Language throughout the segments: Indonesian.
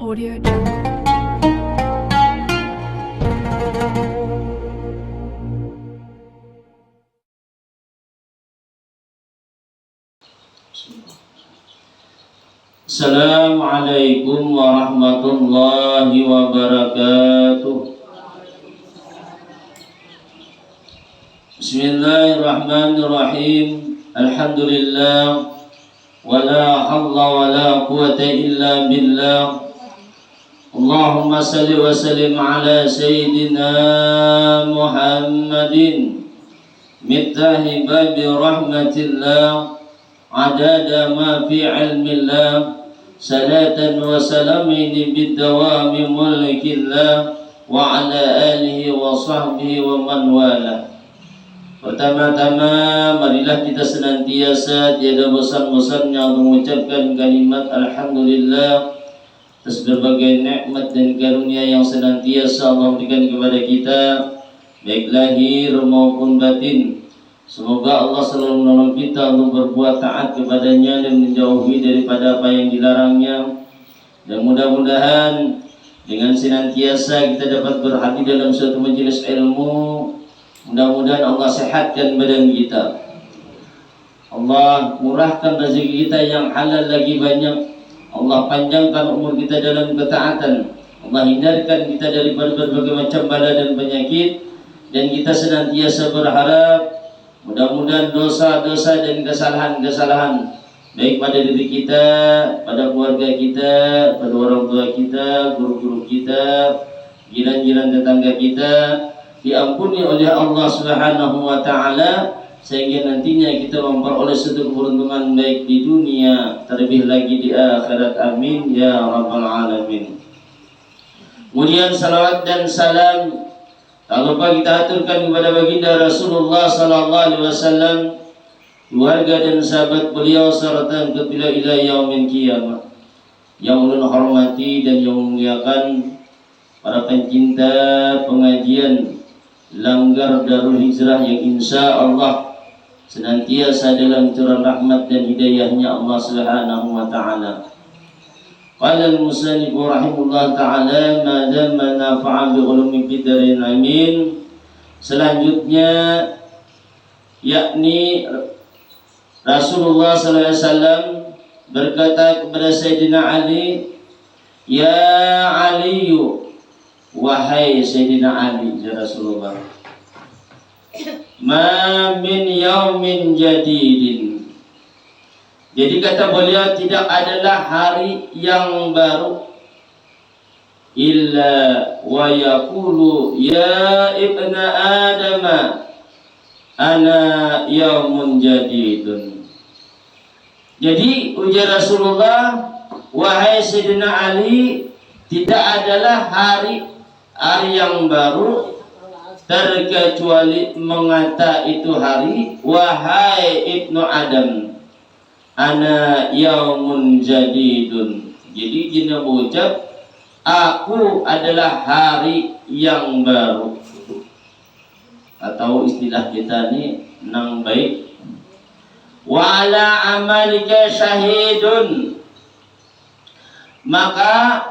Audio Jungle. Assalamualaikum warahmatullahi wabarakatuh. Bismillahirrahmanirrahim. Alhamdulillah. Wala hawla wala quwata illa billah. Allahumma salli wa sallim ala sayyidina Muhammadin mittahi babi rahmatillah adada ma fi ilmillah salatan wa salamin bidawami mulkillah wa ala alihi wa sahbihi wa man wala. Pertama-tama marilah kita senantiasa tiada bosan-bosannya untuk mengucapkan kalimat alhamdulillah atas berbagai nikmat dan karunia yang senantiasa Allah berikan kepada kita baik lahir maupun batin. Semoga Allah selalu menolong kita untuk berbuat taat kepadanya dan menjauhi daripada apa yang dilarangnya. Dan mudah-mudahan dengan senantiasa kita dapat berhadir dalam suatu majelis ilmu, mudah-mudahan Allah sehatkan badan kita, Allah murahkan rezeki kita yang halal lagi banyak, Allah panjangkan umur kita dalam ketaatan, Allah hindarkan kita daripada berbagai macam bala dan penyakit. Dan kita senantiasa berharap mudah-mudahan dosa-dosa dan kesalahan-kesalahan baik pada diri kita, pada keluarga kita, pada orang tua kita, guru-guru kita, jiran-jiran tetangga kita diampuni oleh Allah Subhanahu wa taala, sehingga nantinya kita memperoleh suatu keberuntungan baik di dunia terlebih lagi di akhirat. Amin ya rabbal alamin. Kemudian salawat dan salam tak lupa kita aturkan kepada baginda Rasulullah sallallahu alaihi wasallam, keluarga dan sahabat beliau serta kepada ila yaumil qiyamah. Yang ulun hormati dan yang memuliakan para pencinta pengajian Langgar Darul Hijrah yang insya Allah senantiasa dalam curah rahmat dan hidayahnya Allah Subhanahu wa taala. Qala al-musannif rahimahullah ta'ala ma damma nafa'a bi ulumi bidarin amin. Selanjutnya yakni Rasulullah sallallahu alaihi wasallam berkata kepada Sayyidina Ali, ya Aliyu, wahai Sayyidina Ali, ya Rasulullah, ma min yaumin jadidin. Jadi kata beliau, tidak adalah hari yang baru illa wa yaqulu ya ibna adama ana yaumun jadidun. Jadi ujar Rasulullah, wahai Sayyidina Ali, tidak adalah hari yang baru terkecuali mengata itu hari, wahai ibnu Adam, ana yaumun jadidun. Jadi kita mengucap aku adalah hari yang baru, atau istilah kita ni nang baik, wa ala amalika syahidun, maka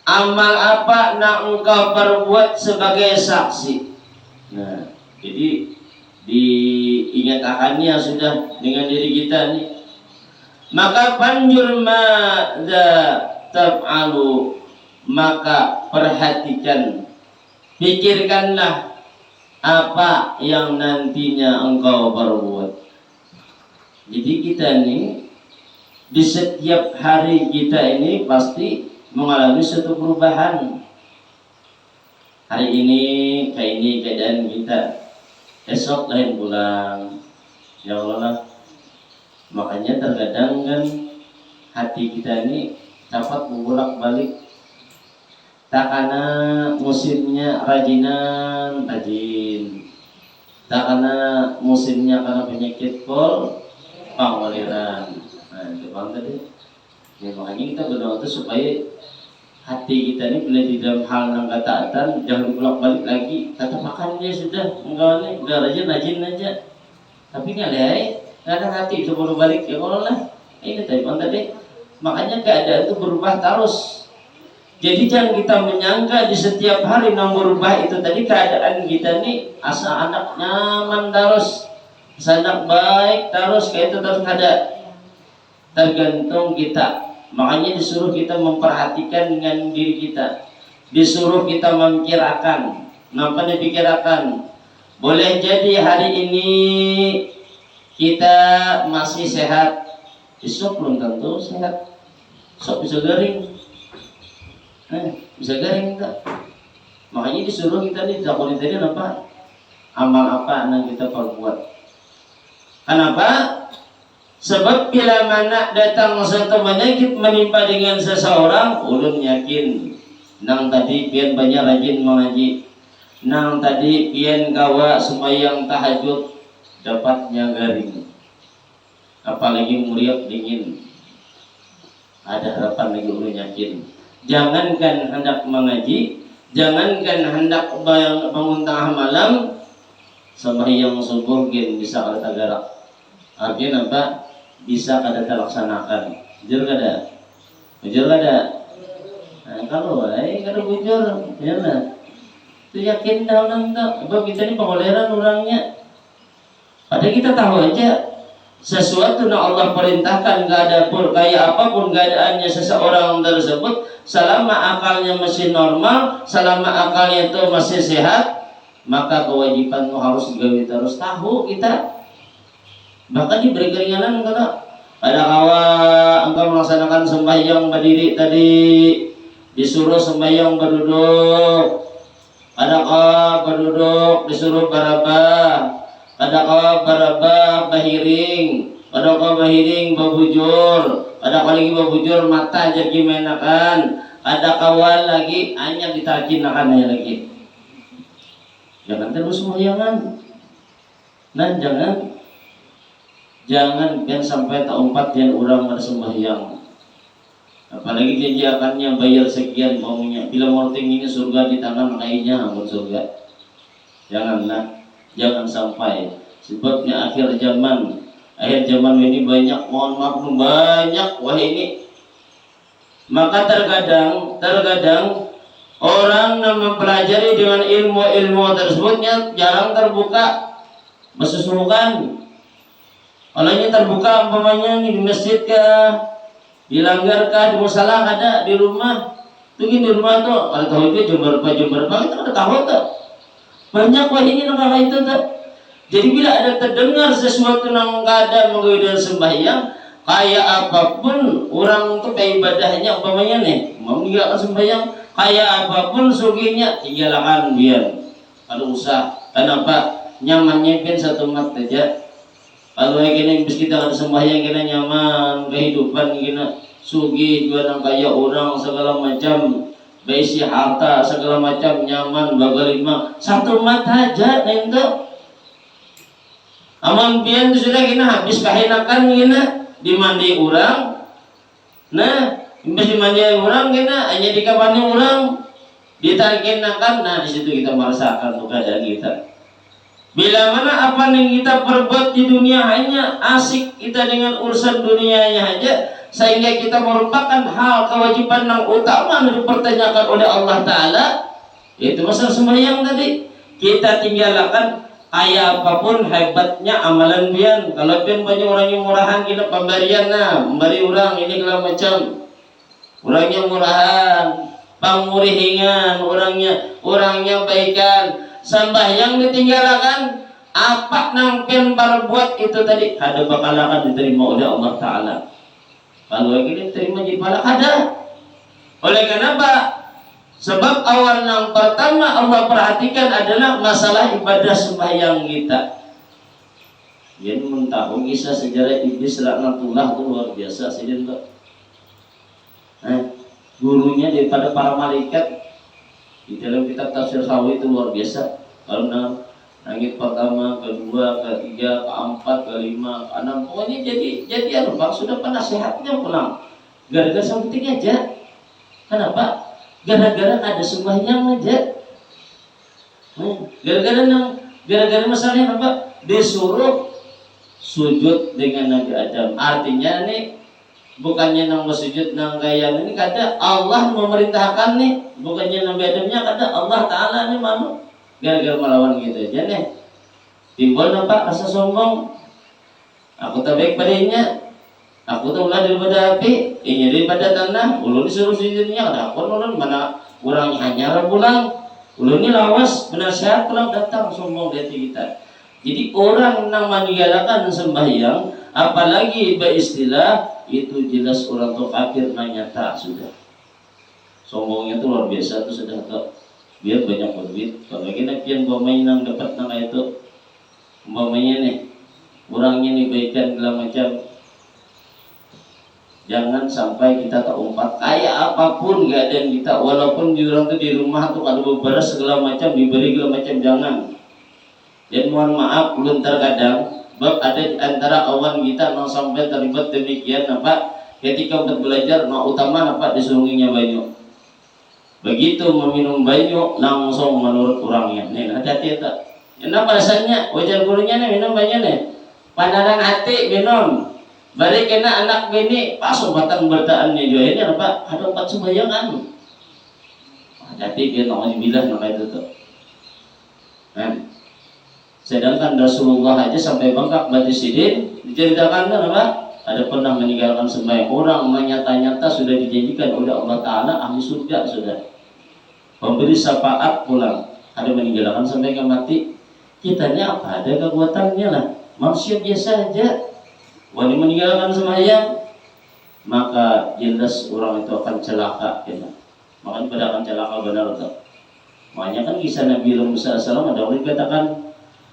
amal apa nak engkau perbuat sebagai saksi. Nah, jadi diingatkannya sudah dengan diri kita ni. Maka panjur madza taf'alu, maka perhatikan, pikirkanlah apa yang nantinya engkau perbuat. Jadi kita ni di setiap hari kita ini pasti mengalami suatu perubahan. Hari ini kayak ini keadaan kita, esok lain pulang, ya Allah. Makanya terkadang kan hati kita ini dapat membolak-balik. Tak karena musimnya rajin, tak karena musimnya karena penyakit kol pangwaliran. Nah itu bang tadi. Ya, makanya kita berdoa itu supaya hati kita ini bila di dalam hal yang ketaatan jangan bolak-balik lagi. Kata makannya sudah enggak nih, udah rajin aja. Tapi nggak deh. Kadang hati itu baru balik ya Allah lah. Ini tadi. Makanya keadaan itu berubah terus. Jadi jangan kita menyangka di setiap hari yang berubah itu tadi keadaan kita nih asa anak nyaman terus, asa anak baik terus, kayak itu terus ada. Tergantung kita. Makanya disuruh kita memperhatikan dengan diri kita. Disuruh kita memikirkan. Kenapa dipikirkan? Boleh jadi hari ini kita masih sehat, besok belum tentu sehat. Sok bisa garing. Bisa garing enggak? Makanya disuruh kita nih zakon tadi apa? Amal apa yang kita perbuat. Kenapa? Sebab bila mana datang satu penyakit menimpa dengan seseorang, ulun yakin nang tadi pian banyak rajin mengaji, nang tadi pian kawa sembahyang tahajud dapatnya garing. Apalagi muriak dingin. Ada harapan lagi ulun yakin. Jangankan hendak mengaji, jangankan hendak bangun tengah malam, sembahyang subuh gen bisa kada tagarak. Artinya apa? Bisa kada terlaksanakan. Jujur kada? Jujur kada? Nah, kalau kada bujur, ya lah. Itu yakin dah orang tak. Sebab kita ni pengoleran orangnya. Padahal kita tahu aja sesuatu yang Allah perintahkan pun kayak apapun keadaannya seseorang tersebut, selama akalnya masih normal, selama akalnya itu masih sehat, maka kewajibanmu harus digawi terus. Tahu kita, bahkan diberi keringanan kata ada kawa engkau melaksanakan sembahyang berdiri tadi, disuruh sembahyang berduduk, ada kawa berduduk disuruh barabah, ada kawa barabah bahiring, ada kawa bahiring babujur, ada kawa lagi babujur mata jadi menakan, ada kawan lagi hanya ditakinakan aja lagi. Jangan terus sembahyangan. Dan jangan kan sampai tak umpat yang orang bersembahyang. Apalagi janji akannya bayar sekian maunya. Bila morting ini surga di tangan kainnya ampun surga. Janganlah, jangan sampai. Sebabnya akhir zaman ini banyak, mohon maaf banyak wah ini. Maka terkadang orang yang mempelajari dengan ilmu tersebutnya jarang terbuka mesusukan. Olehnya terbuka umpamanya di masjid kah, di langgar kah, di musalah ada, di rumah. Tuh di rumah tuh kalau tahu itu jember kita udah tahu tuh. Banyak wah ini nang itu tuh. Jadi bila ada terdengar sesuatu yang kada menggoda sembahyang, kayak apapun orang itu kayak ibadahnya umpamanya nih, mau meninggalkan sembahyang, kayak apapun sugihnya tinggalkan biar. Kalau usah, kenapa? Nyamannya pun satu mat aja. Kalau kena bis kita ada sembahyang kena nyaman, kehidupan kena sugih, juga nang kaya orang segala macam, beisi harta segala macam nyaman, bagalima satu mat aja nento. Aman pian sudah kena habis kahinakan kena dimandi orang. Nah, habis dimandi orang kena hanya dikapani orang ditarikinakan. Nah, di situ kita merasakan tuh keadaan kita. Bila mana apa yang kita perbuat di dunia hanya asik kita dengan urusan dunianya aja, sehingga kita merupakan hal kewajiban yang utama yang dipertanyakan oleh Allah Ta'ala, yaitu masalah sembahyang tadi. Kita tinggalkan kayak apapun hebatnya amalan pian. Kalau pian banyak orang yang murahan kita pemberian memberi orang ini segala macam. Orangnya murahan, pamurihingan, orangnya baikan. Sembahyang ditinggalkan, apa nang pian berbuat itu tadi ada bakal akan diterima oleh Allah Ta'ala. Kalau ini diterima jadi balak ada. Oleh kenapa? Sebab awal yang pertama Allah perhatikan adalah masalah ibadah sembahyang kita. Dia mentahu kisah sejarah iblis laknatullah itu luar biasa sih itu. Gurunya daripada para malaikat di dalam kitab tafsir Sawi itu luar biasa. Kalau langit pertama, kedua, ketiga, keempat, kelima, keenam, pokoknya jadi bang sudah penasehatnya pulang. Gara-gara sampai aja. Kenapa? Gara-gara ada sembahyang aja. Gara-gara masalahnya apa? Disuruh sujud dengan Nabi Adam. Artinya nih bukannya nang bersujud nang gaya ini kata Allah memerintahkan nih, bukannya Nabi Adamnya kata Allah Ta'ala nih malu gara-gara melawan gitu aja nih timbul nampak rasa sombong. Aku tak baik padanya, aku tak ulah daripada api, ini daripada tanah. Ulun disuruh sujudnya, ada aku ulun mana kurangnya hanya pulang. Ulun ini lawas penasihat kalau datang sombong di hati kita. Jadi orang yang meninggalkan sembahyang, apalagi beristilah itu jelas orang tua kafir nyata sudah. Sombongnya itu luar biasa itu sudah tak. Biar banyak berbit. Kalau kita kian pemain yang dapat nama itu, umpamanya nih, kurangnya nih baikan segala macam. Jangan sampai kita tak umpat kayak apapun gak ada yang kita, walaupun di orang itu di rumah tuh ada beberapa segala macam diberi segala macam jangan. Dan mohon maaf, belum terkadang bab ada antara awan kita yang sampai terlibat demikian apa ketika untuk belajar mau utama apa disuruhnya banyu. Begitu meminum banyu langsung menurut orangnya. Nih hati-hati tak. Kenapa rasanya wajar gurunya nih minum banyu nih. Pandangan hati minum. Bari kena anak bini pas ombatan bertaannya juga ini apa ada 4 sembayangan. Hati-hati dia nauzubillah nama itu tuh. Kan? Sedangkan Rasulullah aja sampai bengkak batu sidin diceritakan apa? Ada pernah meninggalkan sembahyang orang menyata-nyata sudah dijanjikan oleh Allah Ta'ala ahli surga sudah memberi syafaat pulang. Ada meninggalkan sampai ke mati. Kitanya apa? Ada kekuatannya lah. Manusia biasa aja. Wali meninggalkan sembahyang maka jelas orang itu akan celaka. Ya. Makanya pada akan celaka benar tak? Makanya kan kisah Nabi Musa SAW ada orang dikatakan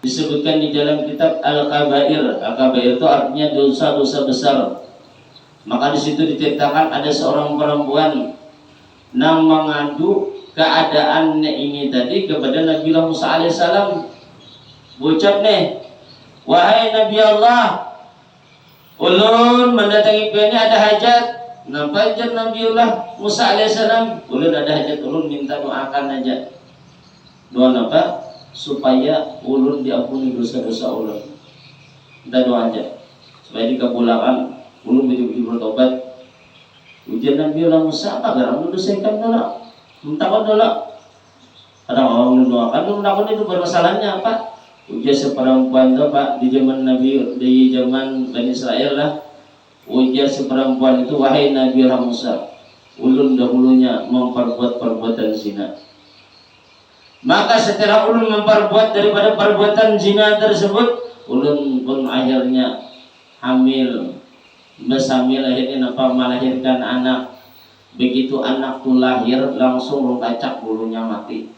disebutkan di dalam kitab Al-Kabair. Al-Kabair itu artinya dosa-dosa besar. Maka di situ diceritakan ada seorang perempuan yang mengadu keadaannya ini tadi kepada Nabi Musa alaihissalam. Ucap nih, wahai Nabi Allah, ulun mendatangi ini ada hajat. Nampak aja Nabiullah Musa alaihissalam, ulun ada hajat, ulun minta doakan aja. Doa apa? Supaya ulun diampuni dosa-dosa ulun. Kita doa aja supaya dikabulkan ulun betul-betul bertobat. Ujian Nabi Allah Musa apa garam dosakan dulu. Mintakan dulu. Kadang orang mendoakan dulu mendoakan itu bermasalahnya apa? Ujian seperempuan itu Pak di zaman Nabi di zaman Bani Israel lah. Ujian seperempuan itu wahai Nabi Allah Musa, ulun dahulunya memperbuat perbuatan zina. Maka setelah ulun memperbuat daripada perbuatan zina tersebut, ulun pun akhirnya hamil, bersamil akhirnya melahirkan anak. Begitu anak itu lahir langsung rungkacak bulunya mati.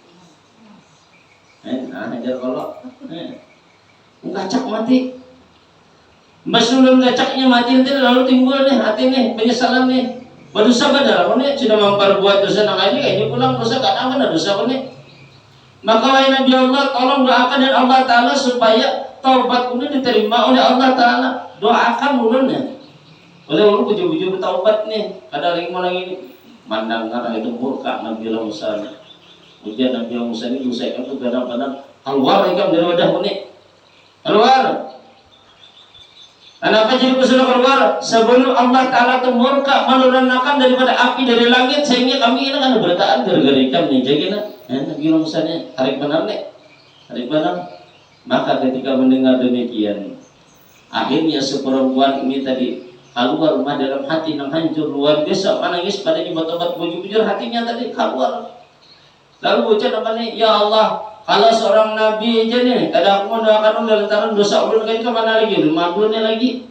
Nah ajar kalau rungkacak mati. Mas ulun kacaknya mati nanti lalu timbul nih hati nih penyesalan nih. Berdosa badal, nih sudah memperbuat dosa nang ini kayaknya pulang dosa kadang ada dosa nih. Maka wahai Nabi Allah, tolong doakan dan Allah Ta'ala supaya taubat ulun diterima oleh Allah Ta'ala. Doakan ulunnya. Oleh ulun bujuk-bujuk bertaubat nih. Kadang lagi mau lagi mandang karena itu murka Nabi Allah Musa. Ujian Nabi Allah Musa ini dosakan itu kadang-kadang keluar ikam dari wadah ini. Keluar. Kenapa jadi pesuruh keluar? Sebelum Allah Ta'ala itu murka menurunkan daripada api dari langit sehingga kami ini kan bertahan gara-gara ikam nih. Jadi Nabi Musa nih tarik benar nih, tarik benar. Maka ketika mendengar demikian, akhirnya seperempuan ini tadi keluar rumah dalam hati yang hancur luar biasa, menangis pada obat-obat bujur-bujur hatinya tadi keluar. Lalu ucap apa nih? Ya Allah, kalau seorang nabi aja nih, kadang aku mendoakan lantaran dosa ulun kayak kemana lagi? Madunya lagi.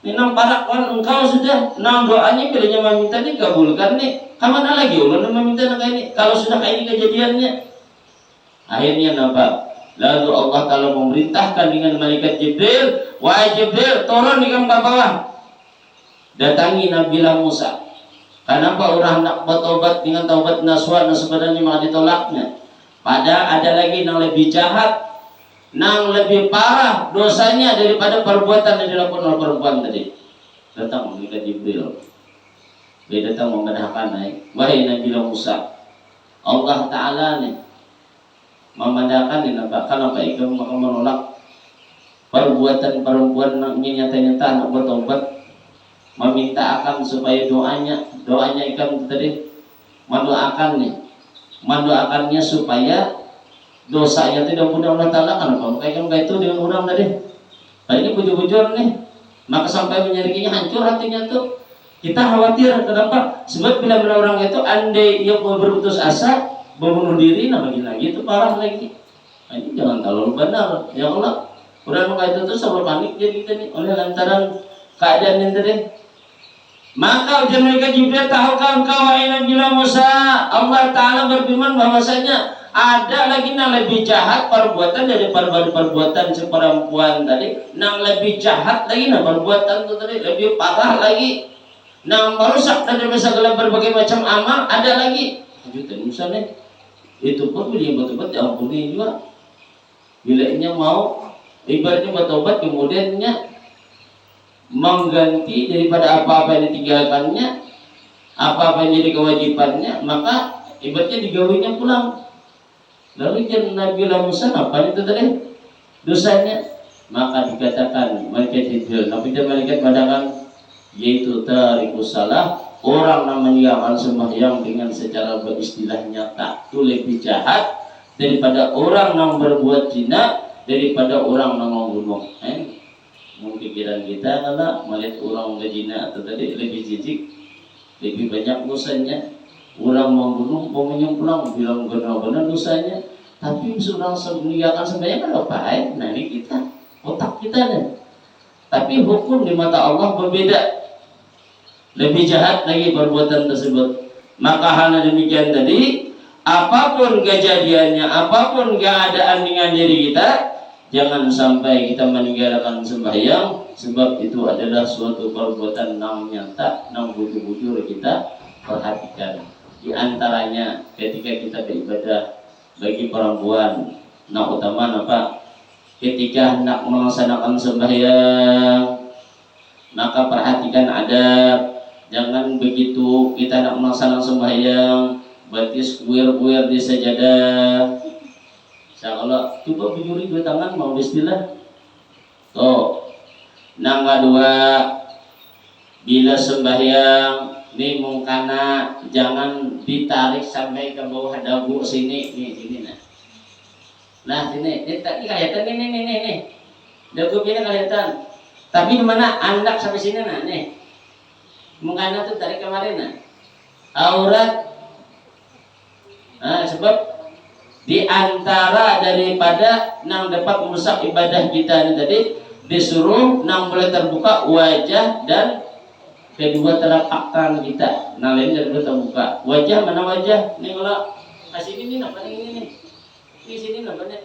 Nang parakwan engkau sudah, nang doanya bilanya meminta dikabulkan nih. Kemana lagi ulun meminta kayak ini? Kalau sudah kayak ini kejadiannya, akhirnya nampak. Lalu Allah Ta'ala memerintahkan dengan malaikat Jibril, wahai Jibril, turun di ke bawah, datangi Nabi Musa. Kenapa orang nak bertobat dengan taubat nasuha yang sebenarnya malah ditolaknya? Padahal ada lagi yang lebih jahat, yang lebih parah dosanya daripada perbuatan yang dilakukan oleh perempuan tadi. Datang malaikat Jibril. Dia datang memandangkan naik. Wahai Nabi Musa, Allah Ta'ala nih memandangkan ini kenapa ikut maka menolak perbuatan perempuan yang nyata-nyata nak bertobat. meminta akan supaya doanya ikan tadi mendoakannya supaya dosanya tidak mudah Allah Ta'ala. Kenapa kayak itu dengan orang tadi ini bujur-bujur nih, maka sampai menyerikinya hancur hatinya tuh. Kita khawatir, kenapa? Sebab bila orang itu andai ia berputus asa membunuh diri, nah lagi itu parah lagi. Nah, ini jangan terlalu benar, ya Allah. Udah kayak itu tuh selalu panik jadi kita nih oleh lantaran keadaan yang tadi. Maka ujian mereka Jibril, tahukah engkau wahai Nabi Musa, Allah Ta'ala berfirman bahwasanya ada lagi yang lebih jahat perbuatan daripada perbuatan si perempuan tadi. Yang lebih jahat lagi perbuatan itu tadi, lebih parah lagi. Yang merusak dari segala berbagai macam amal ada lagi. Lanjutan misalnya itu pun dia betul-betul diampuni juga. Bila ini mau ibaratnya bertobat kemudiannya mengganti daripada apa-apa yang ditinggalkannya, apa-apa yang jadi kewajibannya, maka ibaratnya digawinya pulang. Lalu Nabi Musa apa itu tadi dosanya? Maka dikatakan malaikat Jibril, Nabi dan malaikat katakan yaitu tarikus salah, orang namanya sembahyang dengan secara beristilah nyata itu lebih jahat daripada orang yang berbuat zina, daripada orang yang membunuh. Mungkin pikiran kita adalah melihat orang berzina atau tadi lebih jijik, lebih banyak dosanya. Orang membunuh, mau pulang bilang benar-benar dosanya. Tapi seorang meninggalkan sembahyang kan baik. Nah ini kita, otak kita nih. Tapi hukum di mata Allah berbeda. Lebih jahat lagi perbuatan tersebut. Maka hal demikian tadi, apapun kejadiannya, apapun keadaan dengan diri kita, jangan sampai kita meninggalkan sembahyang, sebab itu adalah suatu perbuatan yang nyata, yang bujur-bujur kita perhatikan. Di antaranya ketika kita beribadah bagi perempuan, nah utama apa? Ketika hendak melaksanakan sembahyang, maka perhatikan adab. Jangan begitu kita hendak melaksanakan sembahyang, berarti kuir-kuir di sajadah. Kalau coba bujuri dua tangan mau istilah. Tuh. Nang kedua, bila sembahyang ini mungkana jangan ditarik sampai ke bawah dagu sini sini nah. Nah sini, ini kelihatan nih. Dagu ini kelihatan. Tapi di mana andak sampai sini nah nih. Mungkana tuh tarik kemarin nah. Aurat. Nah sebab di antara daripada nang dapat merusak ibadah kita ini tadi disuruh nang boleh terbuka wajah dan kedua telapak tangan kita. Nah lain dari terbuka. Wajah mana wajah? Nih kalau kasih ini apa ini nih? Di sini apa nih?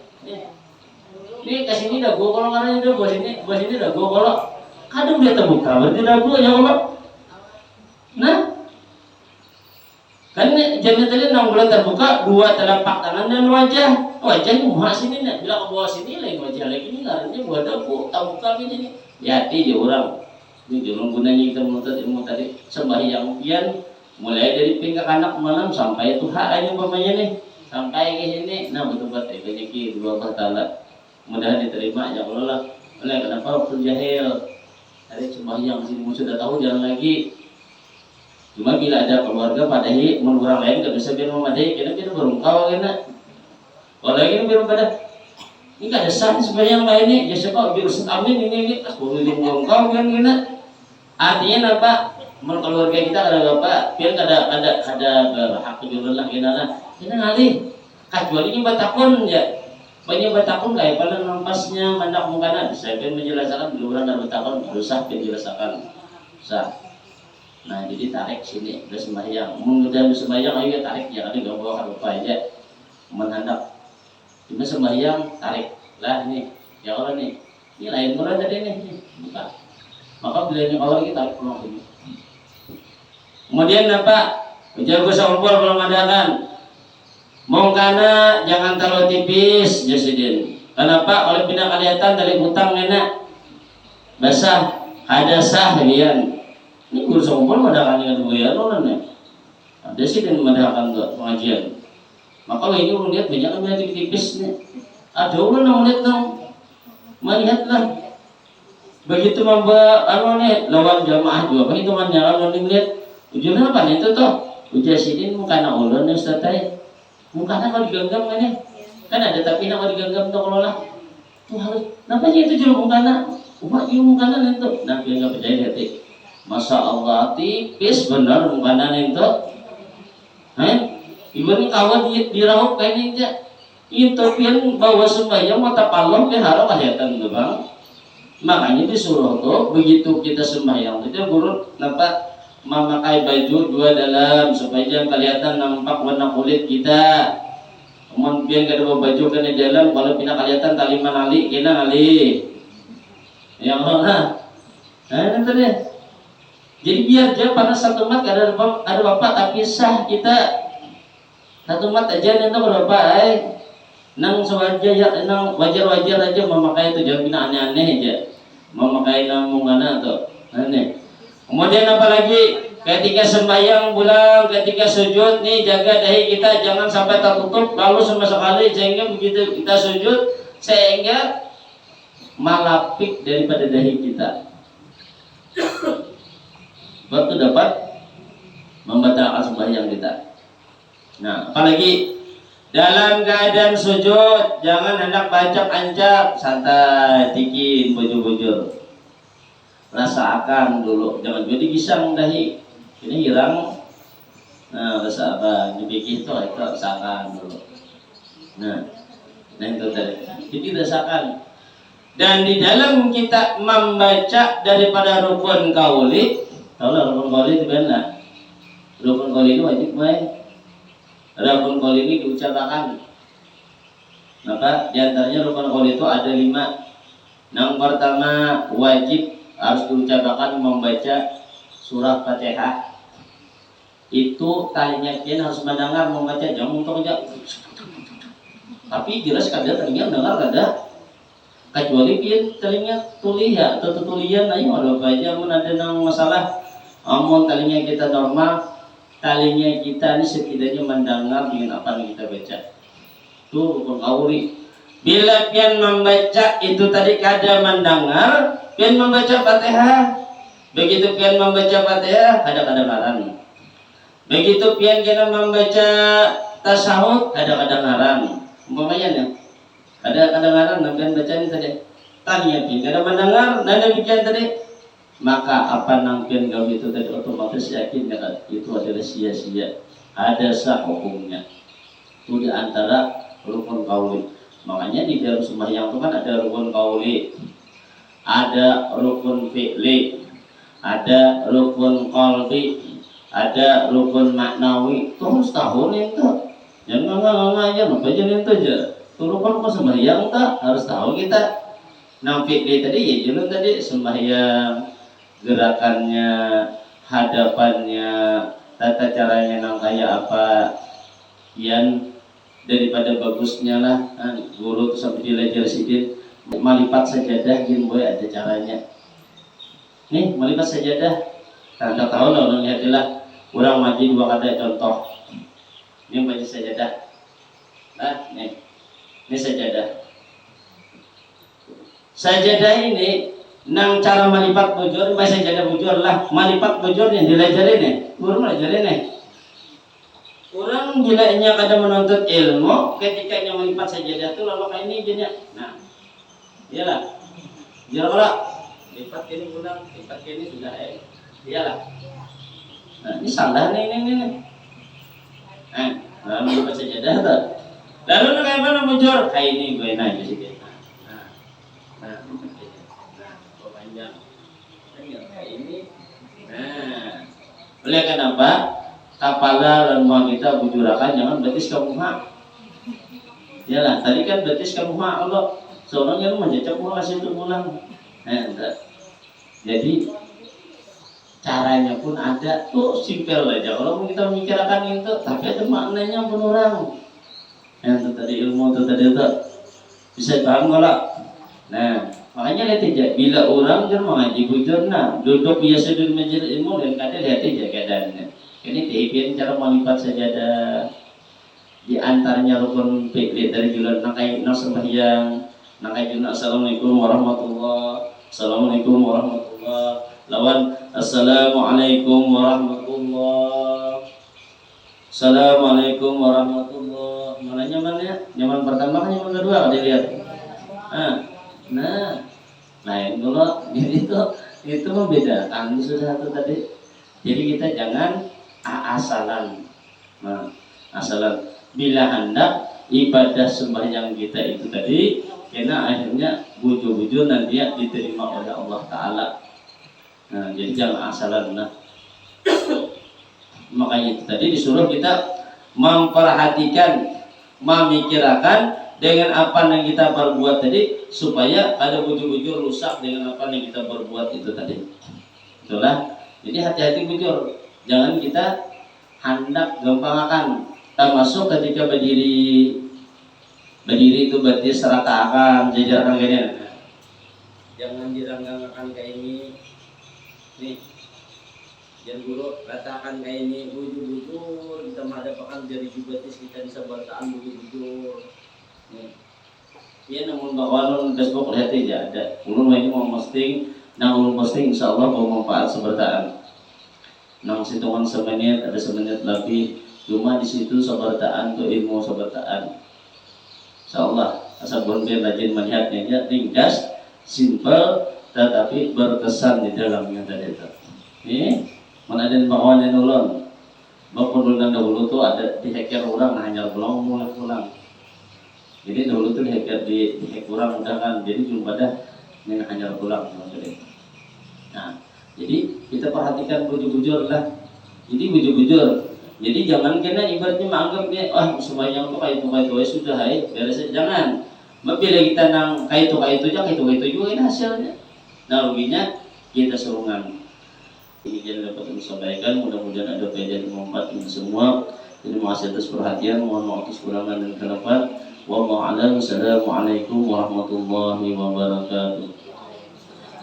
Ini kasih ini dagu kalau karena itu buat sini dagu kalau kadang dia terbuka berarti dagu ya Allah. Nah kan jadinya tadi nang boleh terbuka dua telapak tangan dan wajah. Wajahnya muha sini nih. Bila ke bawah sini lain wajah lagi ini karena buat dagu terbuka ini. Hati dia orang. Ini jangan gunanya kita menuntut ilmu tadi sembahyang pian mulai dari pinggang anak malam sampai itu hak aja umpamanya nih sampai ke sini. Nah betul-betul banyak dua Ta'ala mudah diterima ya Allah lah. Oleh kenapa waktu jahil tadi sembahyang sini sudah tahu jangan lagi. Cuma bila ada keluarga padahi menurut orang lain gak bisa biar memadai kita berungkau kena. Kalau lagi biar pada ini gak ada sah sembahyang lain nih ya kok biar amin ini aku berungkau kan kena. Artinya apa? Menurut keluarga kita ada bapak, biar ada hak kejualan lah kita ngalih. Kecuali ini batakun ya, banyak batakun kayak pada nampasnya mandak mungkana. Saya pengen menjelaskan dulu orang dari batakun berusaha menjelaskan, sah. Nah jadi tarik sini, udah sembahyang. Mudah sembahyang ayo tarik ya, nanti gak bawa apa aja, menhandap. Cuma sembahyang tarik lah nih, ya Allah nih, ini lain murah tadi nih, buka. Maka bila Allah kita tarik pulang sini. Kemudian apa? Ujar gue seumpur belum adakan. Mongkana jangan terlalu tipis jasidin. Kenapa? Oleh pindah kelihatan dari hutang enak. Basah, ada sah lian. Ini gue seumpur madakan dengan buaya lolan ya. Ada sih dan madakan tuh pengajian. Maka ini melihat banyak yang tipis nih. Ada orang yang melihat dong. Melihatlah. Begitu lawan jamaah juga begitu manyaran lihat ujungnya apa nih itu toh ujar sidin mukana ulun nih Ustaz teh mukana kalau digenggam kan ada tapi nak digenggam tuh kalau lah tuh harus kenapa sih itu juru mukana umat juru mukana itu nah dia nggak percaya hati Masya Allah tipis benar mukana itu ibu ini kawan diraup kayak ini aja itu pian bawa sembahyang mata palong dia harap kelihatan tuh bang makanya disuruh tuh begitu kita sembahyang itu guru nampak memakai baju dua dalam supaya jangan kelihatan nampak warna kulit kita kemudian kada bawa baju kena dalam kalau pindah kelihatan tali manali kena nali yang mana nanti deh jadi biar dia pada satu mat ada bapak tapi sah kita satu mat aja nanti berapa nang sewajar ya nang wajar aja memakai itu jangan pindah aneh-aneh aja memakai namungana atau aneh kemudian apalagi ketika sembahyang bulan ketika sujud nih jaga dahi kita jangan sampai tertutup lalu sama sekali sehingga begitu kita sujud sehingga malapik daripada dahi kita waktu dapat membatalkan sembahyang kita. Nah apalagi dalam keadaan sujud jangan hendak bancak-ancak santai tikin bujur-bujur rasakan dulu jangan jadi gisang dahi ini hilang nah rasakan dipikir itu rasakan dulu nah itu tadi jadi rasakan dan di dalam kita membaca daripada rukun qauli tahu lah rukun qauli itu benar rukun qauli itu wajib rukun qauli ini diucapkan maka diantaranya rukun qauli itu ada 5 yang pertama wajib harus diucapkan membaca surah Fatihah itu talinya kian harus mendengar membaca jangan untuk aja tapi jelas kada telinga dengar kada kecuali kian telinga tuliha atau tulian ayo ada baca mun ada nang masalah amun talinya kita normal talinya kita ini setidaknya mendengar dengan apa yang kita baca itu rukun qauli bila kian membaca itu tadi kada mendengar pian membaca Fatihah begitu pian membaca Fatihah ada kedengaran begitu pian kena membaca tasawuf ada kedengaran umpamanya nih ada kedengaran pian baca ini tadi tanya pian kada mendengar dan demikian tadi maka apa nang pian gawe itu tadi otomatis yakin kada itu adalah sia-sia ada sah hukumnya itu di antara rukun qauli makanya di dalam sembahyang itu kan ada rukun qauli ada rukun fi'li, ada rukun qalbi, ada rukun maknawi. Itu harus tahu nih tuh. Jangan nganga-nganga apa aja nih tuh aja. Itu rukun kok sembahyang tak harus tahu kita. Nang fi'li tadi ya jelas tadi sembahyang gerakannya, hadapannya, tata caranya nang kayak apa. Yang daripada bagusnya lah, guru tuh sampai dilajar sedikit. Melipat sajadah gini boy ada caranya nih melipat sajadah tanda tahu lah orang lihatlah kurang maju 2 kata contoh ini baju sajadah nah nih ini sajadah ini nang cara melipat bujur masih sajadah bujur lah melipat bujur yang dilajarin nih guru melajarin nih orang gilanya kadang menuntut ilmu ketika yang melipat sajadah itu lalu kayak ini gini nah iyalah kalau lipat ini ulang lipat ini sudah iyalah nah ini salah nih lalu lipat sajadah tuh lalu kayak mana bujur kayak ini gue nanya sih nah panjang kayak ini oleh kenapa kepala dan muka kita bujurakan jangan betis ke muka iyalah tadi kan betis ke muka Allah seorang yang menjajak mau kasih untuk pulang jadi caranya pun ada tuh simpel aja kalau kita memikirkan itu tapi ada maknanya pun orang yang tadi ilmu itu tadi itu bisa paham kalau nah makanya lihat aja bila orang kan mengaji bujur nah duduk biasa di majelis ilmu dan kadang lihat aja keadaannya ini dihipian cara melipat sajadah di antaranya rukun fi'li dari jualan nakai sembahyang nakai juga assalamualaikum warahmatullah Assalamualaikum warahmatullahi. Lawan assalamualaikum warahmatullahi. Assalamualaikum warahmatullahi. Mana nyamannya? Nyaman pertama kan nyaman kedua kalau dilihat. Nah, lain dulu. Jadi itu membedakan sudah itu tadi. Jadi kita jangan asalan. Nah, asalan bila hendak ibadah sembahyang kita itu tadi, karena akhirnya bujur-bujur nanti ya diterima oleh Allah Ta'ala. Nah, jadi jangan asalan. Nah, makanya itu tadi disuruh kita memperhatikan, memikirkan dengan apa yang kita perbuat tadi, supaya ada bujur-bujur rusak dengan apa yang kita perbuat itu tadi. Itulah. Jadi hati-hati bujur, jangan kita hendak gampangkan. Termasuk ketika berdiri itu berarti seratakan, jajarkan kayak ini. Jangan diranggakan kayak ini. Nih, jangan dulu ratakan kayak ini, bujur-bujur kita menghadapkan jari jubatis kita bisa bertahan bujur-bujur. Nih, ya namun bakalan Facebook lihat aja ada. Ulun ini mau posting, ulun posting insya Allah mau manfaat sebertaan. Nang hitungan semenit ada semenit lebih, cuma di situ sebertaan tuh ilmu sebertaan. Insya Allah asal benar rajin melihatnya aja, ringkas, simple, tetapi berkesan di dalamnya tadi itu. Ini mana ada bakawan yang ulun. Bapak dahulu tuh ada di hacker orang hanya belum mulai pulang. Jadi dahulu tuh di hacker orang udah kan, jadi cuma pada yang hanya pulang. Nah, jadi kita perhatikan bujur-bujur lah. Jadi bujur-bujur. Jadi jangan kena ibaratnya menganggapnya sembahyang tuh kayak itu sudah beres. Jangan. Bila kita nang kayak itu aja juga ini hasilnya. Nah ruginya kita surungan. Ini jadi dapat disampaikan. Mudah-mudahan ada faedah yang bermanfaat untuk semua. Terima kasih atas perhatian. Mohon maaf atas kekurangan dan kelebihan. Wallahu a'lam. Assalamualaikum warahmatullahi wabarakatuh.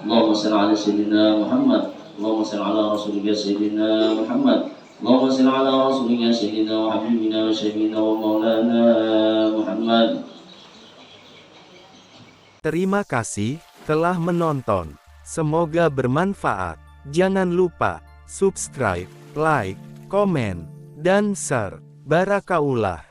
Allahumma shalli ala sayyidina Muhammad. Allahumma shalli ala rasulika sayyidina Muhammad. Allahumma shalli ala rasulika sayyidina wa habibina wa syafiina wa maulana Muhammad. Terima kasih telah menonton. Semoga bermanfaat. Jangan lupa subscribe, like, komen, dan share. Barakaullah.